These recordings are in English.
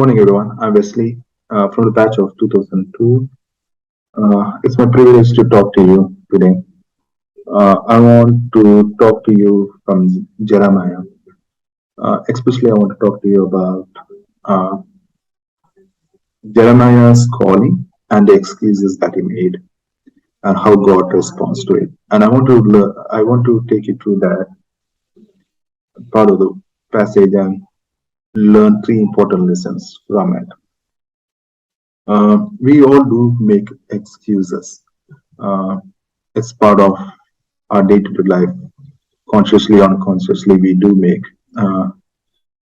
morning, everyone. I'm Wesley from the batch of 2002. It's my privilege to talk to you today. I want to talk to you from Jeremiah. Especially, I want to talk to you about uh, Jeremiah's calling and the excuses that he made and how God responds to it. And I want to take you through that part of the passage and learn three important lessons from it. We all do make excuses. Uh, it's part of our day-to-day life. Consciously, unconsciously, we do make. Uh,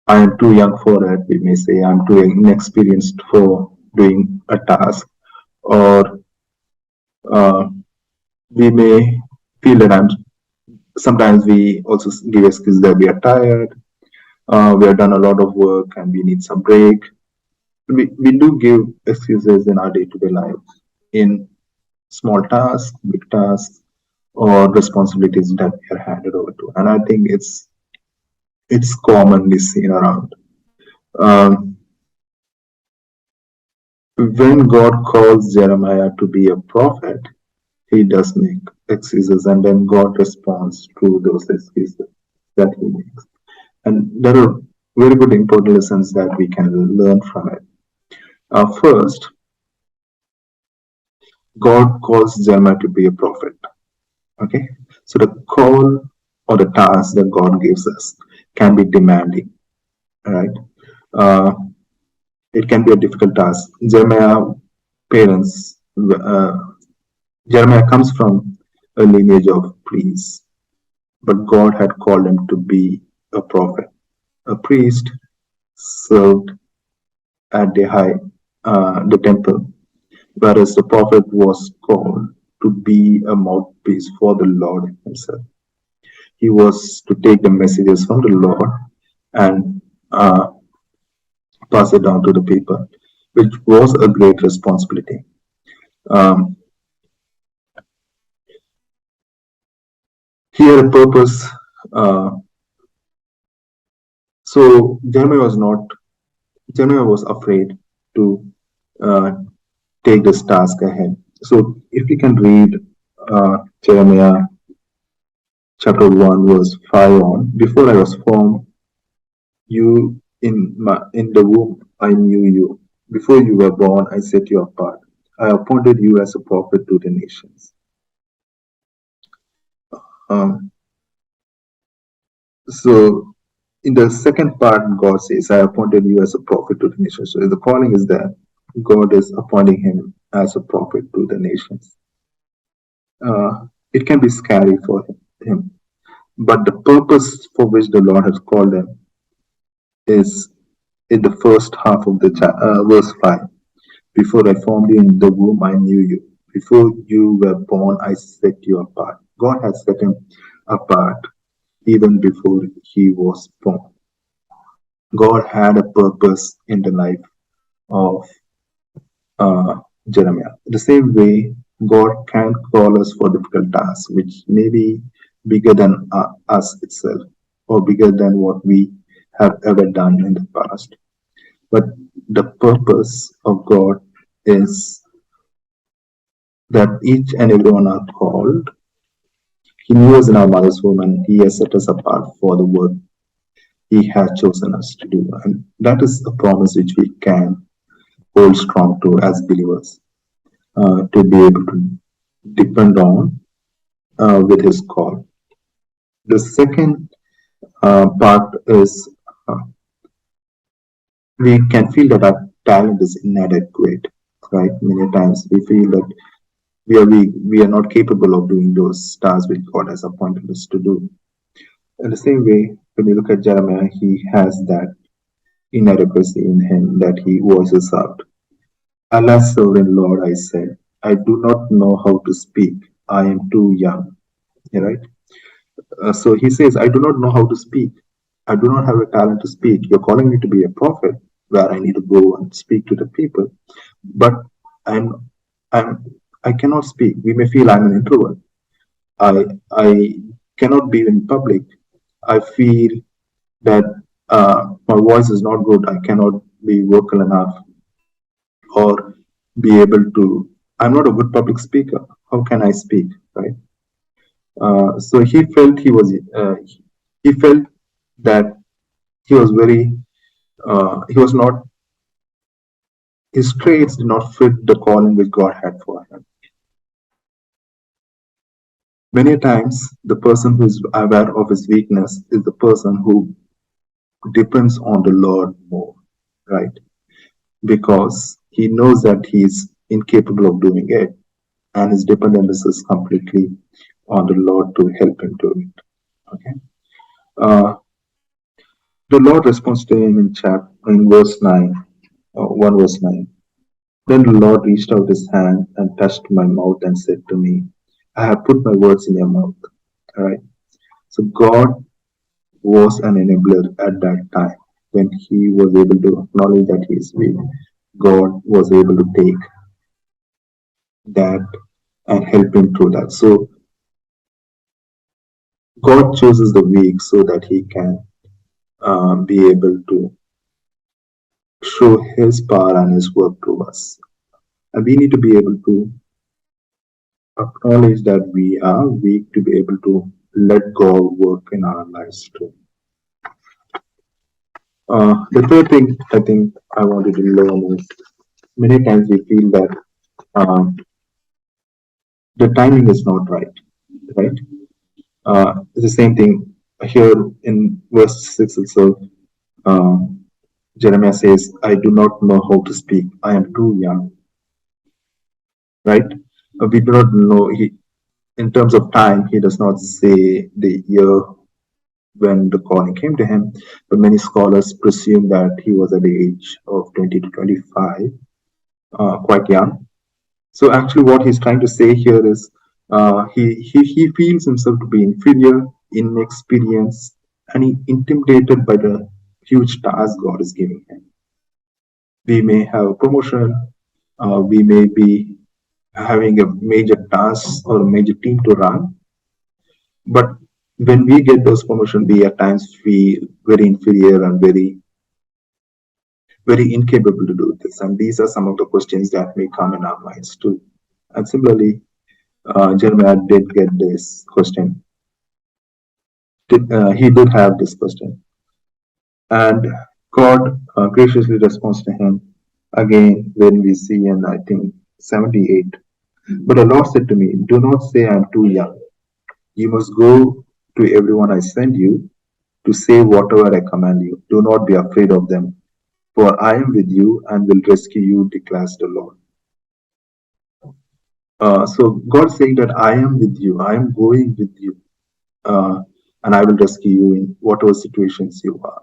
I am too young for it. We may say I'm too inexperienced for doing a task, or uh, we may feel that I'm. Sometimes we also give excuse that we are tired. We have done a lot of work and we need some break. We do give excuses in our day-to-day life in small tasks, big tasks, or responsibilities that we are handed over to. And I think it's commonly seen around. Um, when God calls Jeremiah to be a prophet, he does make excuses, and then God responds to those excuses that he makes. And there are very good important lessons that we can learn from it. First, God calls Jeremiah to be a prophet. Okay, so the call or the task that God gives us can be demanding, right? Uh, it can be a difficult task. Parents, Jeremiah comes from a lineage of priests, but God had called him to be a prophet. A priest served at the temple, whereas the prophet was called to be a mouthpiece for the Lord himself. He was to take the messages from the Lord and uh, pass it down to the people, which was a great responsibility. Um, he had a purpose. Uh, so Jeremiah was afraid to uh, take this task ahead. So if you can read Jeremiah chapter 1, verse 5 on, before I was formed, you in the womb I knew you. Before you were born, I set you apart. I appointed you as a prophet to the nations. Um, so in the second part, God says, I appointed you as a prophet to the nations. So the calling is that God is appointing him as a prophet to the nations. It can be scary for him, but the purpose for which the Lord has called him is in the first half of the verse 5. Before I formed you in the womb, I knew you. Before you were born, I set you apart. God has set him apart even before he was born. God had a purpose in the life of Jeremiah. The same way, God can call us for difficult tasks, which may be bigger than us itself or bigger than what we have ever done in the past. But the purpose of God is that each and everyone are called. He knew us in our mother's womb and He has set us apart for the work He has chosen us to do. And that is a promise which we can hold strong to as believers, to be able to depend on with His call. The second part is we can feel that our talent is inadequate, right? Many times we feel that we are not capable of doing those tasks which God has appointed us to do. In the same way, when you look at Jeremiah, he has that inadequacy in him that he voices out. Alas, sovereign Lord, I said, I do not know how to speak. I am too young. Right? So he says, I do not know how to speak. I do not have a talent to speak. You're calling me to be a prophet where I need to go and speak to the people. But I'm I'm I cannot speak. We may feel I'm an introvert. I cannot be in public. I feel that my voice is not good. I cannot be vocal enough, or be able to. I'm not a good public speaker. How can I speak, right? So he felt that he was very he was not his traits did not fit the calling which God had for him. Many times, the person who is aware of his weakness is the person who depends on the Lord more, right? Because he knows that he is incapable of doing it, and his dependence is completely on the Lord to help him do it. Okay. Uh, the Lord responds to him in verse 9, 1 verse 9. Then the Lord reached out his hand and touched my mouth and said to me, I have put my words in your mouth. All right. So God was an enabler at that time when he was able to acknowledge that he is weak. God was able to take that and help him through that. So God chooses the weak so that he can be able to show his power and his work to us. And we need to be able to acknowledge that we are weak to be able to let God work in our lives too. The third thing I think I wanted to learn is many times we feel that um, the timing is not right, right? It's the same thing here in verse 6 itself. Uh, Jeremiah says, I do not know how to speak. I am too young, right? We do not know. In terms of time, he does not say the year when the calling came to him, but many scholars presume that he was at the age of 20 to 25, quite young. So actually, what he's trying to say here is he feels himself to be inferior, inexperienced, and intimidated by the huge task God is giving him. We may have a promotion, we may be having a major task or a major team to run, but when we get those promotions, we at times feel very inferior and very incapable to do this. And these are some of the questions that may come in our minds too. And similarly, Jeremiah did get this question. He did have this question. And God graciously responds to him again when we see in, I think, 78. But the Lord said to me, do not say I am too young. You must go to everyone I send you to say whatever I command you. Do not be afraid of them, for I am with you and will rescue you, declares the Lord. So God saying that I am with you, I am going with you, and I will rescue you in whatever situations you are.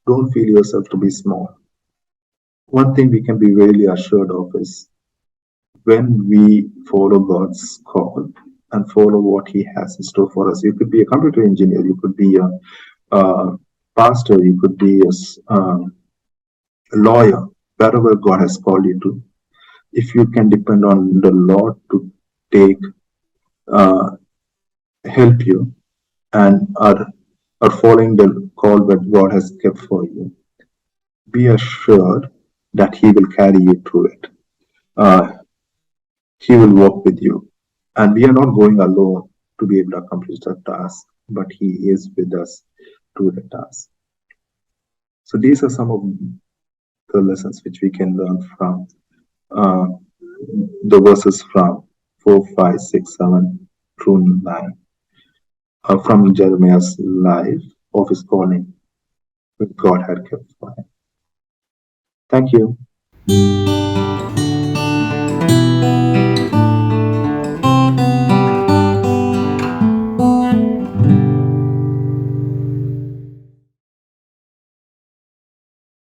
Don't feel yourself to be small. One thing we can be really assured of is when we follow God's call and follow what He has in store for us. You could be a computer engineer, you could be a pastor, you could be a lawyer, wherever God has called you to. If you can depend on the Lord to take uh, help you and are following the call that God has kept for you, be assured that He will carry you through it. Uh, he will walk with you. And we are not going alone to be able to accomplish that task, but He is with us through the task. So these are some of the lessons which we can learn from uh, the verses from 4, 5, 6, 7 through 9 from Jeremiah's life of his calling which God had kept for him. Thank you.